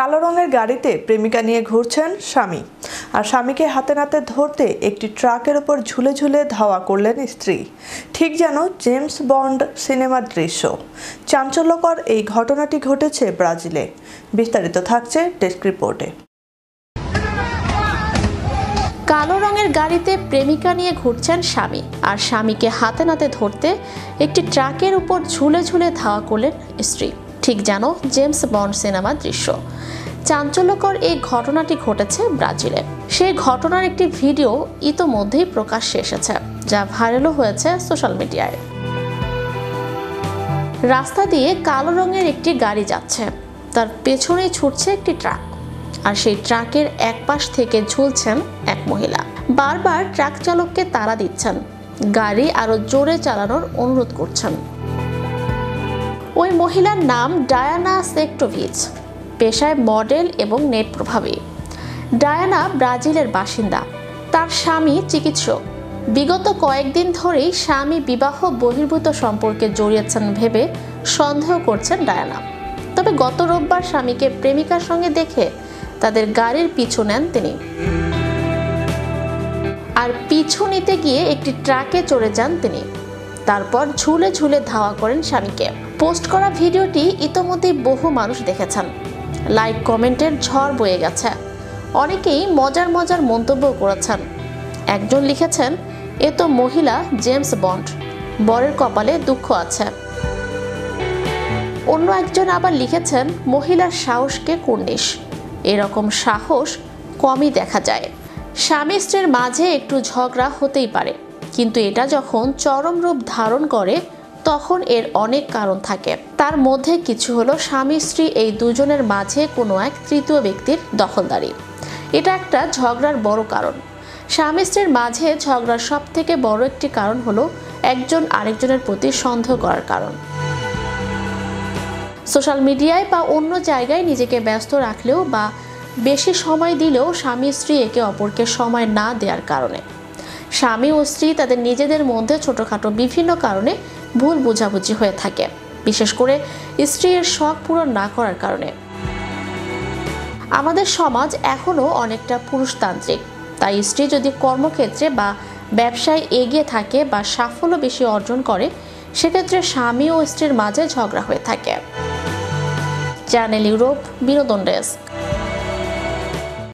কালো রঙের গাড়িতে প্রেমিকা নিয়ে ঘুরছেন স্বামী, আর স্বামীকে হাতে নাতে ধরতে একটি ট্রাকের উপর ঝুলে ঝুলে ধাওয়া করলেন স্ত্রী। ঠিক যেন জেমস বন্ড সিনেমার দৃশ্য। চাঞ্চল্যকর এই ঘটনাটি ঘটেছে ব্রাজিলে। বিস্তারিত থাকছে ডেস্ক রিপোর্টে। কালো রঙের গাড়িতে প্রেমিকা নিয়ে ঘুরছেন স্বামী, আর স্বামীকে হাতে নাতে ধরতে একটি ট্রাকের উপর ঝুলে ঝুলে ধাওয়া করলেন স্ত্রী। ঠিক যেন জেমস বন্ড সিনেমার দৃশ্য। চাঞ্চল্যকর এই ঘটনাটি ঘটেছে ব্রাজিলে। সেই ঘটনার একটি ভিডিও ইতোমধ্যেই প্রকাশ্যে এসেছে, যা ভাইরালও হয়েছে সোশ্যাল মিডিয়ায়। রাস্তা দিয়ে কালো রঙের একটি গাড়ি যাচ্ছে, তার পেছনেই ছুটছে একটি ট্রাক, আর সেই ট্রাকের এক পাশ থেকে ঝুলছেন এক মহিলা। বারবার ট্রাক চালককে তাড়া দিচ্ছেন, গাড়ি আরো জোরে চালানোর অনুরোধ করছেন। ওই মহিলার নাম ডায়ানা সেক্টোভিচ, পেশায় মডেল এবং নেট প্রভাবী। ডায়ানা ব্রাজিলের বাসিন্দা, তার স্বামী চিকিৎসক। বিগত কয়েকদিন ধরেই স্বামী বিবাহ বহির্ভূত সম্পর্কে জড়িয়েছেন ভেবে সন্দেহ করছেন ডায়ানা। তবে গত রোববার স্বামীকে প্রেমিকার সঙ্গে দেখে তাদের গাড়ির পিছু নেন তিনি, আর পিছু নিতে গিয়ে একটি ট্রাকে চড়ে যান তিনি। তারপর ঝুলে ঝুলে ধাওয়া করেন স্বামীকে। পোস্ট করা ভিডিওটি ইতোমধ্যেই বহু মানুষ দেখেছেন। লাইক কমেন্টের ঝড় বয়ে গেছে। অনেকেই মজার মজার মন্তব্য করেছেন। একজন লিখেছেন, এ তো মহিলা জেমস বন্ড, বরের কপালে দুঃখ আছে। অন্য একজন আবার লিখেছেন, মহিলার সাহসকে কুর্নিশ, এরকম সাহস কমই দেখা যায়। স্বামী স্ত্রীর মাঝে একটু ঝগড়া হতেই পারে, কিন্তু এটা যখন চরম রূপ ধারণ করে তখন এর অনেক কারণ থাকে। তার মধ্যে কিছু হলো স্বামী স্ত্রী এই দুজনের মাঝে কোনো এক তৃতীয় ব্যক্তির দখলদারি। এটা একটা ঝগড়ার বড় কারণ। স্বামী স্ত্রীর মাঝে ঝগড়ার সব থেকে বড় একটি কারণ হলো একজন আরেকজনের প্রতি সন্দেহ করার কারণ। সোশ্যাল মিডিয়ায় বা অন্য জায়গায় নিজেকে ব্যস্ত রাখলেও বা বেশি সময় দিলেও স্বামী স্ত্রী একে অপরকে সময় না দেওয়ার কারণে স্বামী ও স্ত্রী তাদের নিজেদের মধ্যে ছোটখাটো বিভিন্ন কারণে ভুল বোঝাবুঝি হয়ে থাকে, বিশেষ করে স্ত্রীর শখ পূরণ না করার কারণে। আমাদের সমাজ এখনো অনেকটা পুরুষতান্ত্রিক, তাই স্ত্রী যদি কর্মক্ষেত্রে বা ব্যবসায় এগিয়ে থাকে বা সাফল্য বেশি অর্জন করে, সেক্ষেত্রে স্বামী ও স্ত্রীর মাঝে ঝগড়া হয়ে থাকে। চ্যানেল ইউরোপ বিনোদন ডেস্ক।